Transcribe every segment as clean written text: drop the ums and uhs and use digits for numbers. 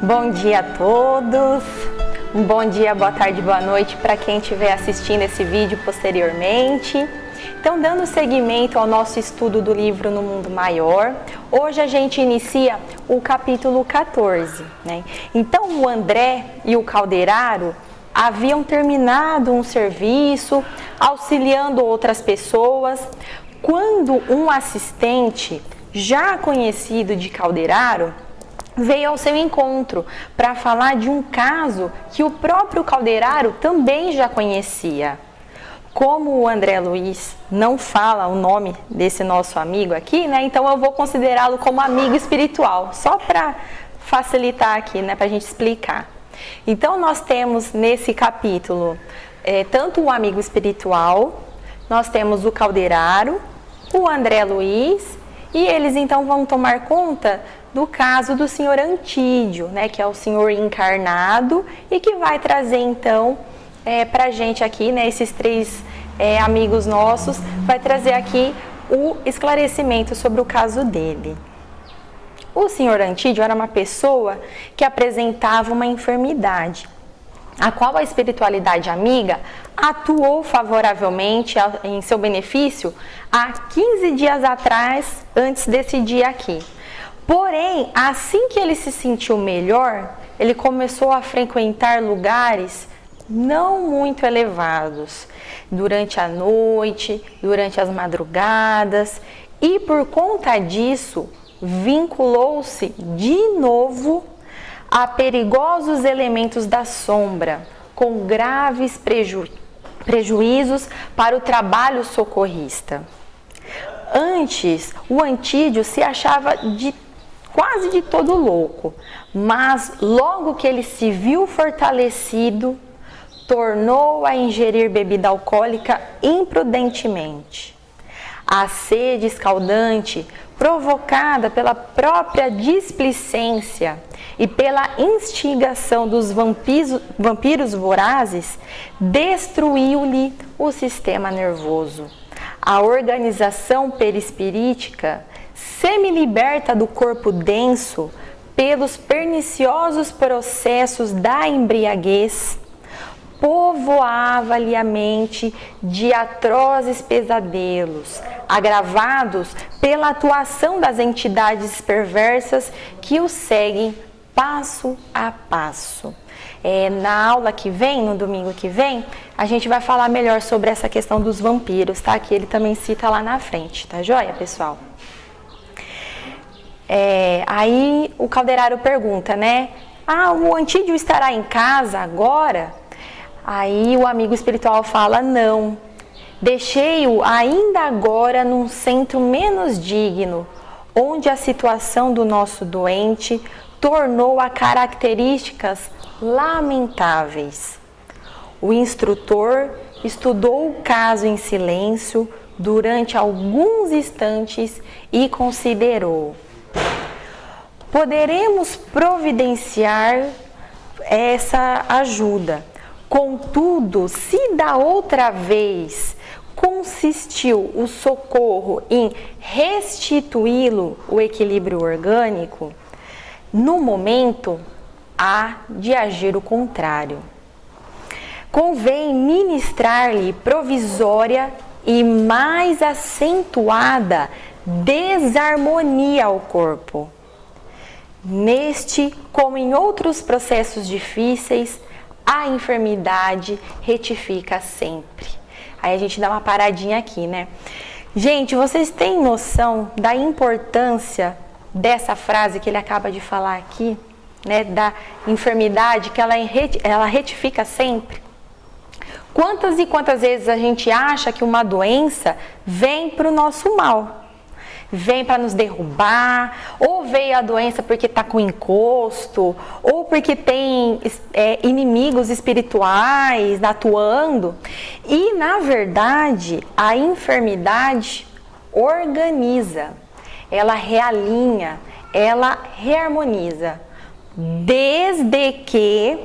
Bom dia a todos, um bom dia, boa tarde, boa noite para quem estiver assistindo esse vídeo posteriormente. Então, dando seguimento ao nosso estudo do livro No Mundo Maior, hoje a gente inicia o capítulo 14, né? Então, o André e o Calderaro haviam terminado um serviço, auxiliando outras pessoas, quando um assistente já conhecido de Calderaro veio ao seu encontro para falar de um caso que o próprio Calderaro também já conhecia. Como o André Luiz não fala o nome desse nosso amigo aqui, né? Então eu vou considerá-lo como amigo espiritual, só para facilitar aqui, né? Para a gente explicar. Então nós temos nesse capítulo tanto o amigo espiritual, nós temos o Calderaro, o André Luiz, e eles então vão tomar conta do caso do senhor Antídio, né, que é o senhor encarnado e que vai trazer então para a gente aqui, né, esses três amigos nossos, vai trazer aqui o esclarecimento sobre o caso dele. O senhor Antídio era uma pessoa que apresentava uma enfermidade, a qual a espiritualidade amiga atuou favoravelmente em seu benefício há 15 dias atrás, antes desse dia aqui. Porém, assim que ele se sentiu melhor, ele começou a frequentar lugares não muito elevados, durante a noite, durante as madrugadas, e por conta disso, vinculou-se de novo a perigosos elementos da sombra, com graves prejuízos para o trabalho socorrista. Antes, o Antídio se achava quase de todo louco, mas logo que ele se viu fortalecido, tornou a ingerir bebida alcoólica imprudentemente. A sede escaldante, provocada pela própria displicência e pela instigação dos vampiros vorazes, destruiu-lhe o sistema nervoso. A organização perispirítica, semi-liberta do corpo denso pelos perniciosos processos da embriaguez, povoava-lhe a mente de atrozes pesadelos, agravados pela atuação das entidades perversas que o seguem passo a passo. Na aula que vem, no domingo que vem, a gente vai falar melhor sobre essa questão dos vampiros, tá? Que ele também cita lá na frente, tá joia, pessoal? Aí o Calderaro pergunta, né? O Antídio estará em casa agora? Aí o amigo espiritual fala, não. Deixei-o ainda agora num centro menos digno, onde a situação do nosso doente tornou a características lamentáveis. O instrutor estudou o caso em silêncio durante alguns instantes e considerou: poderemos providenciar essa ajuda. Contudo, se da outra vez consistiu o socorro em restituí-lo o equilíbrio orgânico, no momento há de agir o contrário. Convém ministrar-lhe provisória e mais acentuada desarmonia ao corpo. Neste, como em outros processos difíceis, a enfermidade retifica sempre. Aí a gente dá uma paradinha aqui, né? Gente, vocês têm noção da importância dessa frase que ele acaba de falar aqui, né? Da enfermidade, que ela retifica sempre? Quantas e quantas vezes a gente acha que uma doença vem para o nosso mal? Vem para nos derrubar, ou veio a doença porque está com encosto, ou porque tem inimigos espirituais atuando. E, na verdade, a enfermidade organiza, ela realinha, ela reharmoniza, desde que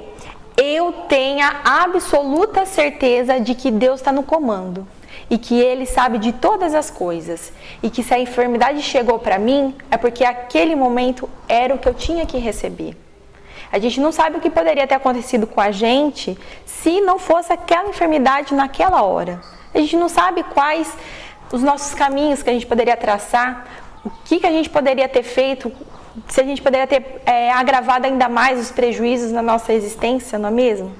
eu tenha absoluta certeza de que Deus está no comando. E que Ele sabe de todas as coisas. E que se a enfermidade chegou para mim, é porque aquele momento era o que eu tinha que receber. A gente não sabe o que poderia ter acontecido com a gente se não fosse aquela enfermidade naquela hora. A gente não sabe quais os nossos caminhos que a gente poderia traçar, o que a gente poderia ter feito, se a gente poderia ter agravado ainda mais os prejuízos na nossa existência, não é mesmo?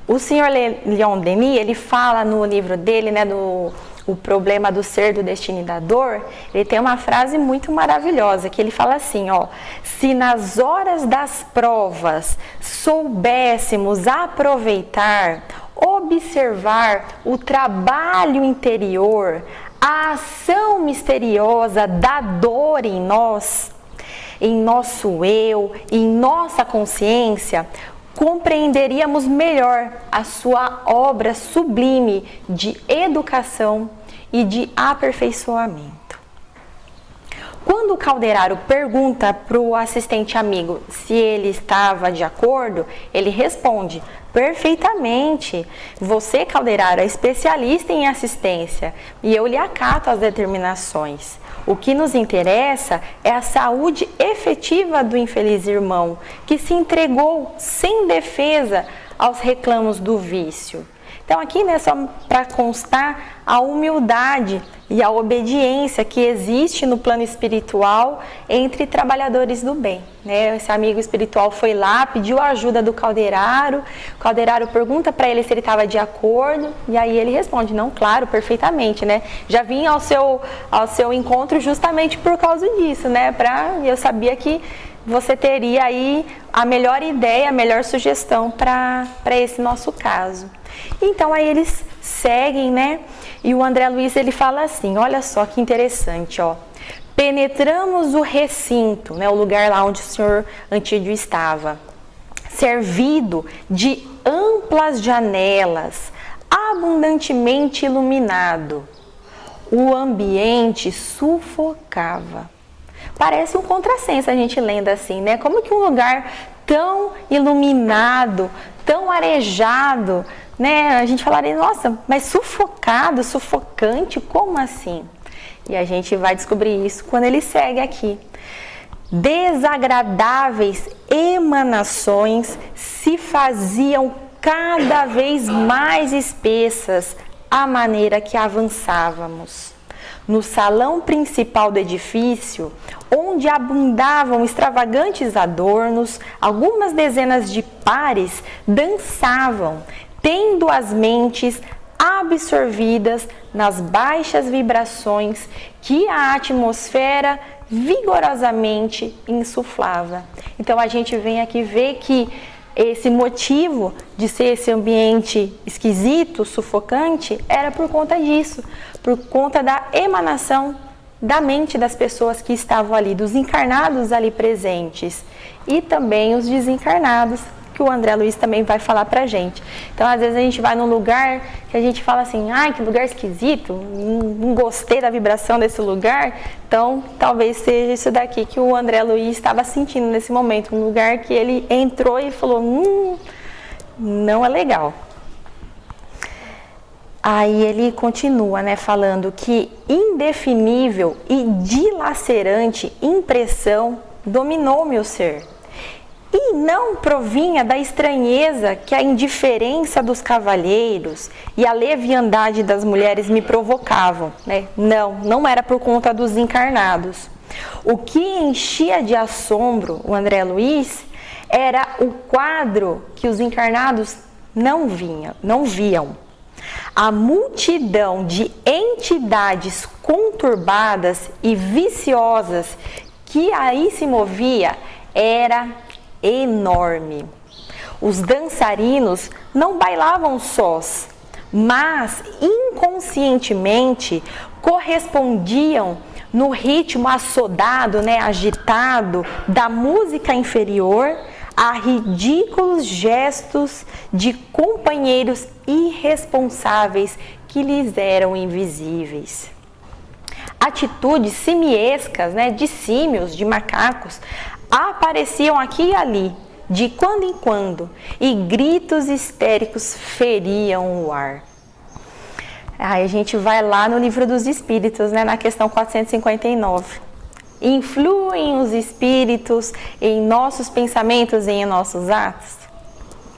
O senhor Leon Denis, ele fala no livro dele, né, O Problema do Ser, do Destino e da Dor, ele tem uma frase muito maravilhosa, que ele fala assim, ó: se nas horas das provas soubéssemos aproveitar, observar o trabalho interior, a ação misteriosa da dor em nós, em nosso eu, em nossa consciência, compreenderíamos melhor a sua obra sublime de educação e de aperfeiçoamento. Quando o Calderaro pergunta para o assistente amigo se ele estava de acordo, ele responde: perfeitamente. Você, Calderaro, é especialista em assistência e eu lhe acato as determinações. O que nos interessa é a saúde efetiva do infeliz irmão, que se entregou sem defesa aos reclamos do vício. Então aqui, né, só para constar a humildade e a obediência que existe no plano espiritual entre trabalhadores do bem, né? Esse amigo espiritual foi lá, pediu a ajuda do Calderaro, o Calderaro pergunta para ele se ele estava de acordo, e aí ele responde: não, claro, perfeitamente, né? Já vim ao seu encontro justamente por causa disso, né? Eu sabia que você teria aí a melhor ideia, a melhor sugestão para esse nosso caso. Então aí eles seguem, né? E o André Luiz, ele fala assim, olha só que interessante, ó. Penetramos o recinto, né, o lugar lá onde o senhor Antídio estava, servido de amplas janelas, abundantemente iluminado. O ambiente sufocava. Parece um contrassenso a gente lendo assim, né? Como que um lugar tão iluminado, tão arejado, né? A gente falaria, nossa, mas sufocado, sufocante, como assim? E a gente vai descobrir isso quando ele segue aqui. Desagradáveis emanações se faziam cada vez mais espessas à maneira que avançávamos. No salão principal do edifício, onde abundavam extravagantes adornos, algumas dezenas de pares dançavam, tendo as mentes absorvidas nas baixas vibrações que a atmosfera vigorosamente insuflava. Então a gente vem aqui ver que esse motivo de ser esse ambiente esquisito, sufocante, era por conta disso, por conta da emanação da mente das pessoas que estavam ali, dos encarnados ali presentes e também os desencarnados, que o André Luiz também vai falar pra gente. Então, às vezes a gente vai num lugar que a gente fala assim, ai, que lugar esquisito, não gostei da vibração desse lugar. Então, talvez seja isso daqui que o André Luiz estava sentindo nesse momento, um lugar que ele entrou e falou, não é legal. Aí ele continua, né, falando que indefinível e dilacerante impressão dominou meu ser. E não provinha da estranheza que a indiferença dos cavalheiros e a leviandade das mulheres me provocavam, né? Não era por conta dos encarnados. O que enchia de assombro o André Luiz era o quadro que os encarnados não viam. A multidão de entidades conturbadas e viciosas que aí se movia era enorme. Os dançarinos não bailavam sós, mas inconscientemente correspondiam no ritmo assodado, né, agitado da música inferior a ridículos gestos de companheiros irresponsáveis que lhes eram invisíveis. Atitudes simiescas, né, de símios, de macacos, apareciam aqui e ali, de quando em quando, e gritos histéricos feriam o ar. Aí a gente vai lá no Livro dos Espíritos, né, na questão 459. Influem os espíritos em nossos pensamentos e em nossos atos?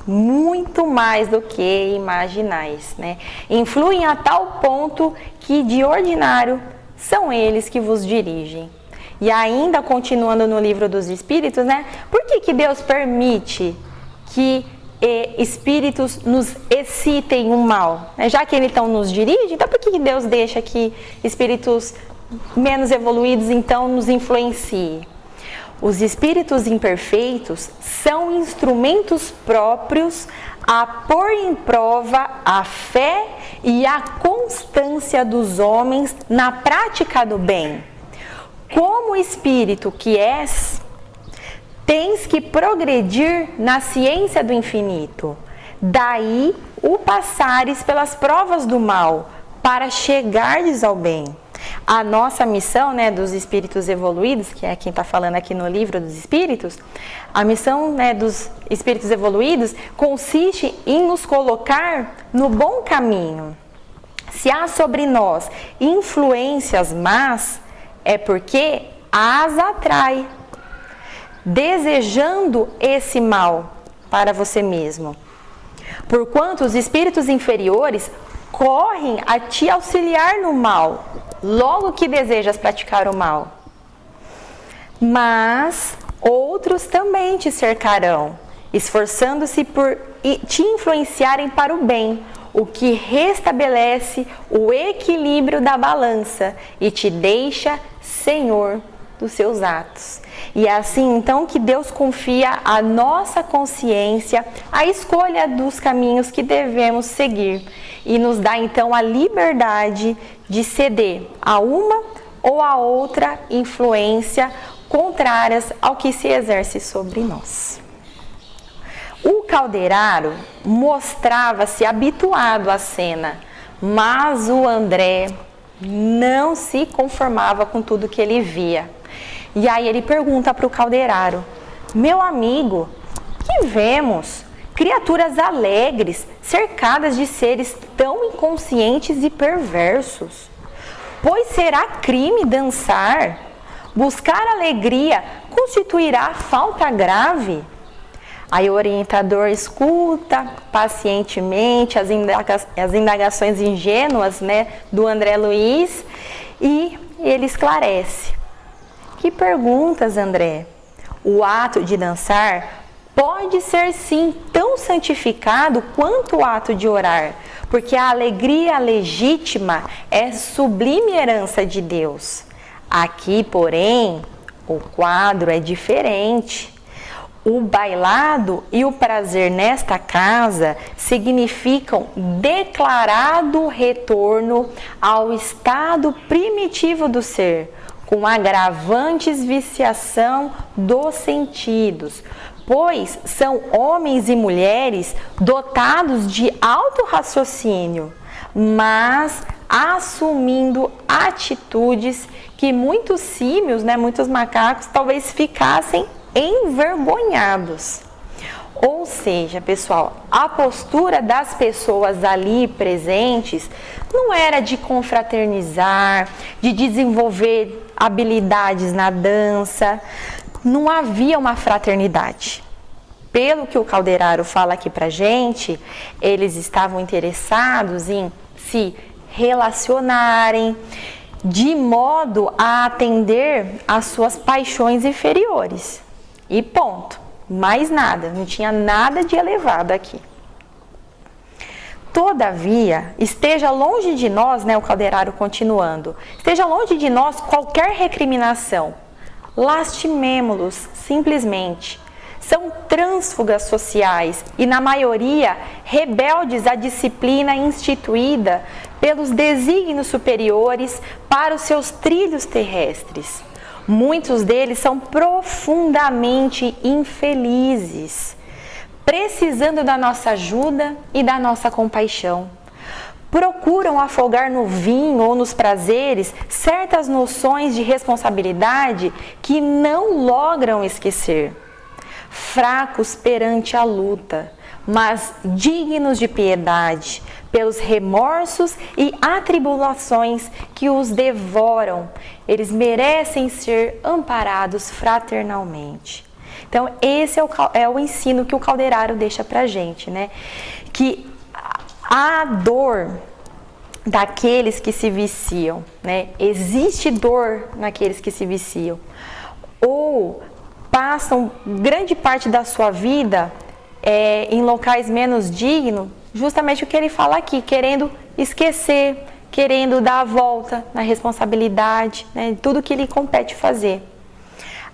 Muito mais do que imaginais, né? Influem a tal ponto que, de ordinário, são eles que vos dirigem. E ainda continuando no livro dos Espíritos, né? Por que Deus permite que espíritos nos excitem o mal? Já que Ele então nos dirige, então por que Deus deixa que espíritos menos evoluídos então nos influenciem? Os espíritos imperfeitos são instrumentos próprios a pôr em prova a fé e a constância dos homens na prática do bem. Como espírito que és, tens que progredir na ciência do infinito. Daí o passares pelas provas do mal, para chegares ao bem. A nossa missão, né, dos espíritos evoluídos, que é quem está falando aqui no livro dos Espíritos, a missão, né, dos espíritos evoluídos consiste em nos colocar no bom caminho. Se há sobre nós influências más, é porque as atrai, desejando esse mal para você mesmo. Porquanto os espíritos inferiores correm a te auxiliar no mal, logo que desejas praticar o mal. Mas outros também te cercarão, esforçando-se por te influenciarem para o bem, o que restabelece o equilíbrio da balança e te deixa senhor dos seus atos. E é assim então que Deus confia à nossa consciência a escolha dos caminhos que devemos seguir e nos dá então a liberdade de ceder a uma ou a outra influência contrárias ao que se exerce sobre nós. O caldeiraro mostrava-se habituado à cena, mas o André não se conformava com tudo que ele via. E aí ele pergunta para o caldeiraro: meu amigo, que vemos? Criaturas alegres, cercadas de seres tão inconscientes e perversos. Pois será crime dançar? Buscar alegria constituirá falta grave? Aí o orientador escuta pacientemente as indagações ingênuas, né, do André Luiz e ele esclarece. Que perguntas, André? O ato de dançar pode ser sim tão santificado quanto o ato de orar, porque a alegria legítima é sublime herança de Deus. Aqui, porém, o quadro é diferente. O bailado e o prazer nesta casa significam declarado retorno ao estado primitivo do ser, com agravantes viciação dos sentidos, pois são homens e mulheres dotados de alto raciocínio, mas assumindo atitudes que muitos símios, né, muitos macacos, talvez ficassem envergonhados. Ou seja, pessoal, a postura das pessoas ali presentes não era de confraternizar, de desenvolver habilidades na dança, não havia uma fraternidade. Pelo que o caldeiraro fala aqui pra gente, eles estavam interessados em se relacionarem de modo a atender às suas paixões inferiores. E ponto. Mais nada. Não tinha nada de elevado aqui. Todavia, esteja longe de nós, né, o caldeiraro continuando, esteja longe de nós qualquer recriminação. Lastimemo-los, simplesmente. São trânsfugas sociais e, na maioria, rebeldes à disciplina instituída pelos desígnios superiores para os seus trilhos terrestres. Muitos deles são profundamente infelizes, precisando da nossa ajuda e da nossa compaixão. Procuram afogar no vinho ou nos prazeres certas noções de responsabilidade que não logram esquecer. Fracos perante a luta, mas dignos de piedade, pelos remorsos e atribulações que os devoram. Eles merecem ser amparados fraternalmente. Então, esse é o ensino que o Calderaro deixa pra gente, né? Que a dor daqueles que se viciam, né? Existe dor naqueles que se viciam. Ou passam grande parte da sua vida em locais menos dignos, justamente o que ele fala aqui, querendo esquecer, querendo dar a volta na responsabilidade, né? Tudo que lhe compete fazer.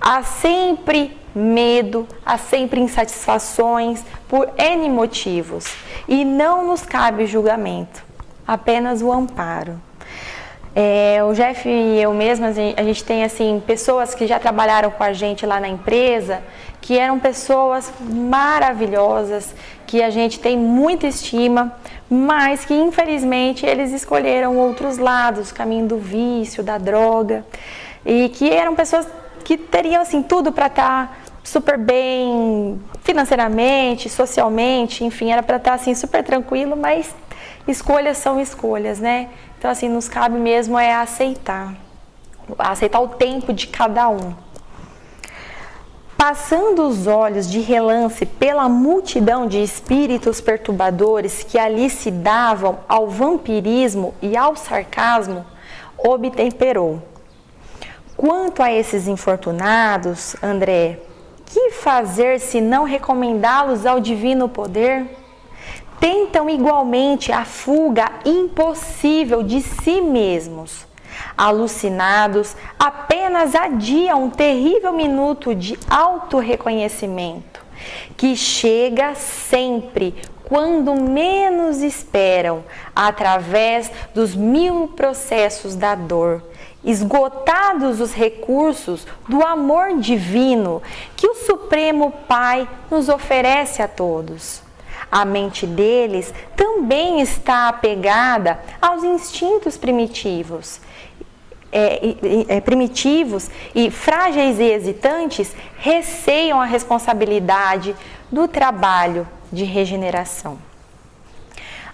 Há sempre medo, há sempre insatisfações por N motivos e não nos cabe julgamento, apenas o amparo. O Jeff e eu mesma, a gente tem assim, pessoas que já trabalharam com a gente lá na empresa, que eram pessoas maravilhosas, que a gente tem muita estima, mas que infelizmente eles escolheram outros lados, o caminho do vício, da droga, e que eram pessoas que teriam assim tudo para estar super bem financeiramente, socialmente, enfim, era para estar assim super tranquilo, mas escolhas são escolhas, né? Então assim, nos cabe mesmo aceitar o tempo de cada um. Passando os olhos de relance pela multidão de espíritos perturbadores que ali se davam ao vampirismo e ao sarcasmo, obtemperou. Quanto a esses infortunados, André, que fazer se não recomendá-los ao divino poder? Tentam igualmente a fuga impossível de si mesmos. Alucinados, apenas adiam um terrível minuto de autorreconhecimento, que chega sempre, quando menos esperam, através dos 1000 processos da dor, esgotados os recursos do amor divino que o Supremo Pai nos oferece a todos. A mente deles também está apegada aos instintos primitivos e frágeis e hesitantes receiam a responsabilidade do trabalho de regeneração.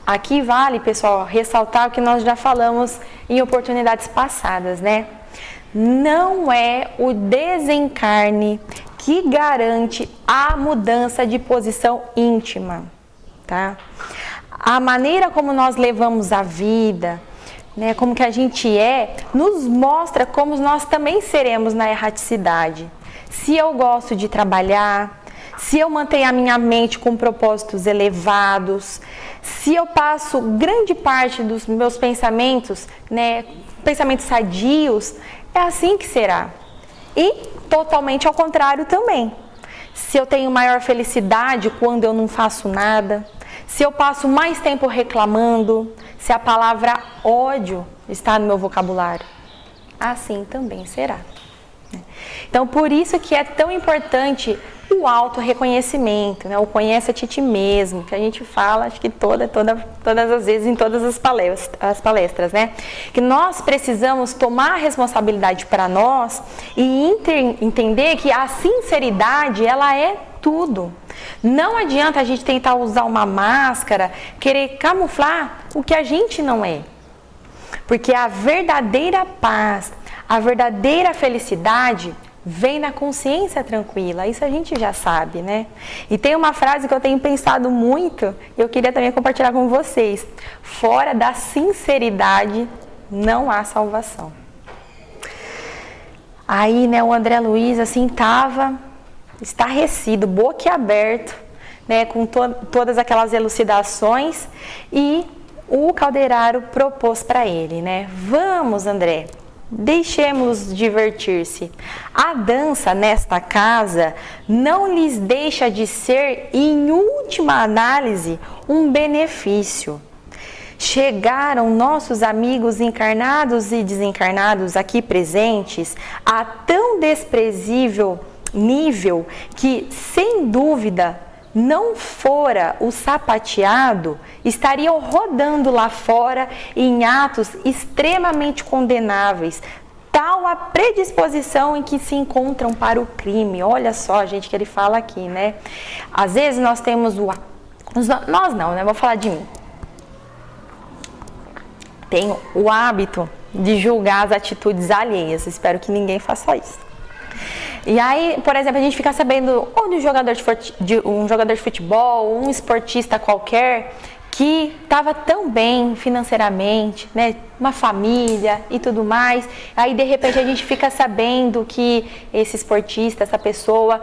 Aqui vale, pessoal, ressaltar o que nós já falamos em oportunidades passadas, né? Não é o desencarne que garante a mudança de posição íntima, tá? A maneira como nós levamos a vida, né, como que a gente nos mostra como nós também seremos na erraticidade. Se eu gosto de trabalhar, se eu mantenho a minha mente com propósitos elevados, se eu passo grande parte dos meus pensamentos, né, pensamentos sadios, é assim que será. E totalmente ao contrário também. Se eu tenho maior felicidade quando eu não faço nada, se eu passo mais tempo reclamando, se a palavra ódio está no meu vocabulário, assim também será. Então, por isso que é tão importante o auto-reconhecimento, né? O conhece-te a ti mesmo, que a gente fala, acho que todas as vezes, em todas as palestras, né? Que nós precisamos tomar a responsabilidade para nós e entender que a sinceridade, ela é tudo. Não adianta a gente tentar usar uma máscara, querer camuflar o que a gente não é. Porque a verdadeira paz, a verdadeira felicidade vem na consciência tranquila, isso a gente já sabe, né? E tem uma frase que eu tenho pensado muito, e eu queria também compartilhar com vocês: fora da sinceridade não há salvação. Aí, né, o André Luiz, assim, estava estarrecido, boquiaberto, né, com todas aquelas elucidações, e o Calderaro propôs para ele, né? Vamos, André, deixemos divertir-se. A dança nesta casa não lhes deixa de ser, em última análise, um benefício. Chegaram nossos amigos encarnados e desencarnados aqui presentes a tão desprezível nível que, sem dúvida, não fora o sapateado, estariam rodando lá fora em atos extremamente condenáveis, tal a predisposição em que se encontram para o crime. Olha só, gente, que ele fala aqui, né? Às vezes nós temos Nós não, né? Vou falar de mim. Tenho o hábito de julgar as atitudes alheias. Espero que ninguém faça isso. E aí, por exemplo, a gente fica sabendo ou de um jogador de futebol, um esportista qualquer que estava tão bem financeiramente, né, uma família e tudo mais. Aí, de repente, a gente fica sabendo que esse esportista, essa pessoa,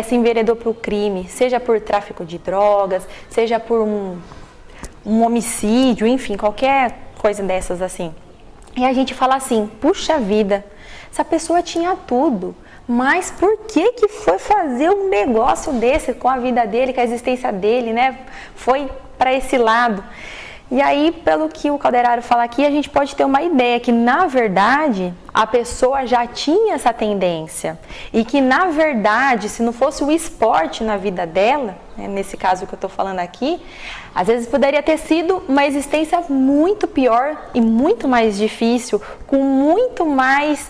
se enveredou para o crime, seja por tráfico de drogas, seja por um homicídio, enfim, qualquer coisa dessas assim. E a gente fala assim, puxa vida, essa pessoa tinha tudo, mas por que foi fazer um negócio desse com a vida dele, com a existência dele, né? Foi para esse lado. E aí, pelo que o Calderaro fala aqui, a gente pode ter uma ideia que, na verdade, a pessoa já tinha essa tendência. E que, na verdade, se não fosse o esporte na vida dela, né, nesse caso que eu estou falando aqui, às vezes poderia ter sido uma existência muito pior e muito mais difícil, com muito mais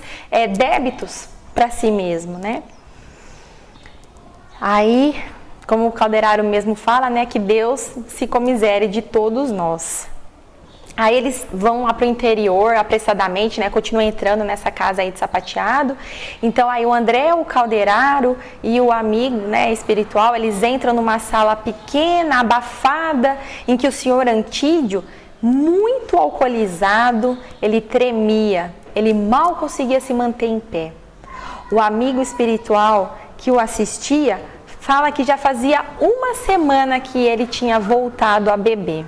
débitos para si mesmo, né? Aí, como o Calderaro mesmo fala, né, que Deus se comisere de todos nós. Aí eles vão lá para o interior apressadamente, né, continuam entrando nessa casa aí de sapateado. Então aí o André, o Calderaro e o amigo, né, espiritual, eles entram numa sala pequena, abafada, em que o senhor Antídio, muito alcoolizado, ele tremia, ele mal conseguia se manter em pé. O amigo espiritual que o assistia fala que já fazia uma semana que ele tinha voltado a beber.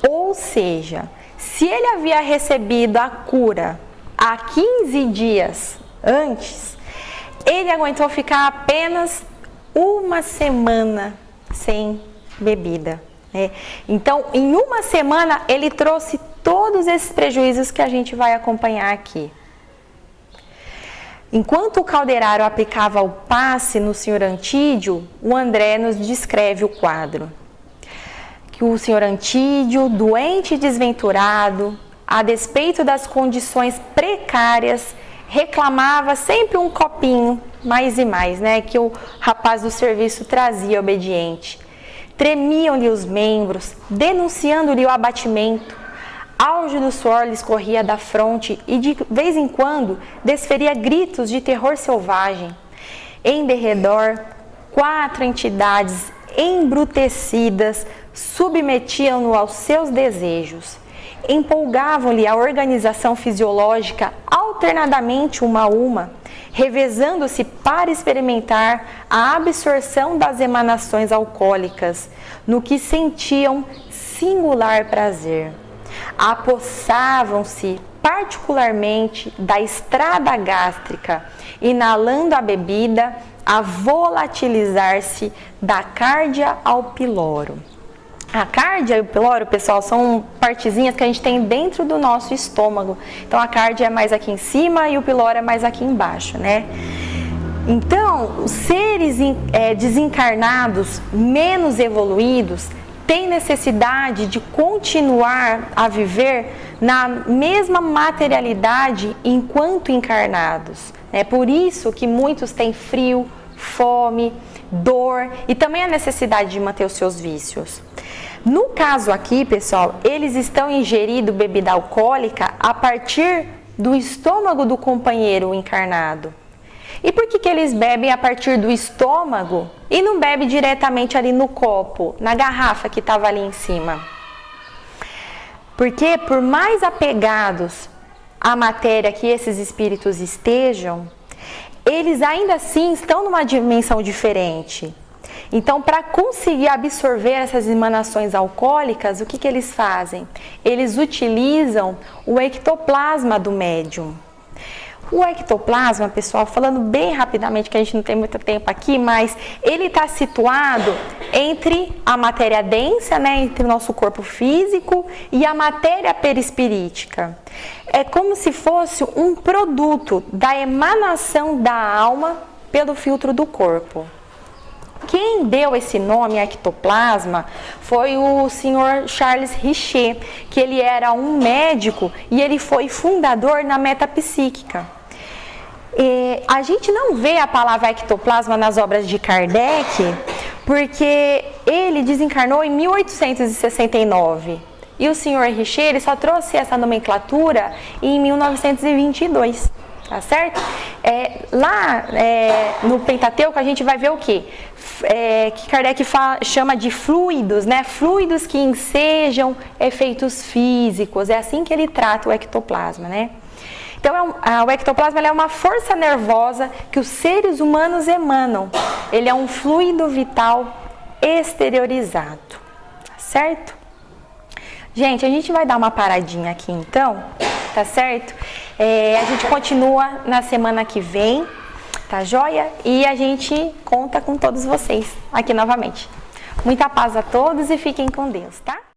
Ou seja, se ele havia recebido a cura há 15 dias antes, ele aguentou ficar apenas uma semana sem bebida, né? Então, em uma semana, ele trouxe todos esses prejuízos que a gente vai acompanhar aqui. Enquanto o Calderaro aplicava o passe no senhor Antídio, o André nos descreve o quadro. Que o senhor Antídio, doente e desventurado, a despeito das condições precárias, reclamava sempre um copinho, mais e mais, né, que o rapaz do serviço trazia obediente. Tremiam-lhe os membros, denunciando-lhe o abatimento. Auge do suor lhe escorria da fronte e de vez em quando desferia gritos de terror selvagem. Em derredor, 4 entidades embrutecidas submetiam-no aos seus desejos. Empolgavam-lhe a organização fisiológica alternadamente uma a uma, revezando-se para experimentar a absorção das emanações alcoólicas, no que sentiam singular prazer. Apossavam-se particularmente da estrada gástrica, inalando a bebida, a volatilizar-se da cárdia ao piloro. A cárdia e o piloro, pessoal, são partezinhas que a gente tem dentro do nosso estômago. Então, a cárdia é mais aqui em cima e o piloro é mais aqui embaixo, né? Então, os seres desencarnados, menos evoluídos, têm necessidade de continuar a viver na mesma materialidade enquanto encarnados. É por isso que muitos têm frio, fome, dor e também a necessidade de manter os seus vícios. No caso aqui, pessoal, eles estão ingerindo bebida alcoólica a partir do estômago do companheiro encarnado. E por que eles bebem a partir do estômago e não bebem diretamente ali no copo, na garrafa que estava ali em cima? Porque por mais apegados à matéria que esses espíritos estejam, eles ainda assim estão numa dimensão diferente. Então, para conseguir absorver essas emanações alcoólicas, o que eles fazem? Eles utilizam o ectoplasma do médium. O ectoplasma, pessoal, falando bem rapidamente, que a gente não tem muito tempo aqui, mas ele está situado entre a matéria densa, né, entre o nosso corpo físico e a matéria perispirítica. É como se fosse um produto da emanação da alma pelo filtro do corpo. Quem deu esse nome, ectoplasma, foi o senhor Charles Richer, que ele era um médico e ele foi fundador na metapsíquica. A gente não vê a palavra ectoplasma nas obras de Kardec, porque ele desencarnou em 1869 e o senhor Richer ele só trouxe essa nomenclatura em 1922, tá certo? Lá no Pentateuco a gente vai ver o quê? Que Kardec chama de fluidos, né? Fluidos que ensejam efeitos físicos, é assim que ele trata o ectoplasma, né? Então, o ectoplasma é uma força nervosa que os seres humanos emanam. Ele é um fluido vital exteriorizado, tá certo? Gente, a gente vai dar uma paradinha aqui então, tá certo? A gente continua na semana que vem, tá joia? E a gente conta com todos vocês aqui novamente. Muita paz a todos e fiquem com Deus, tá?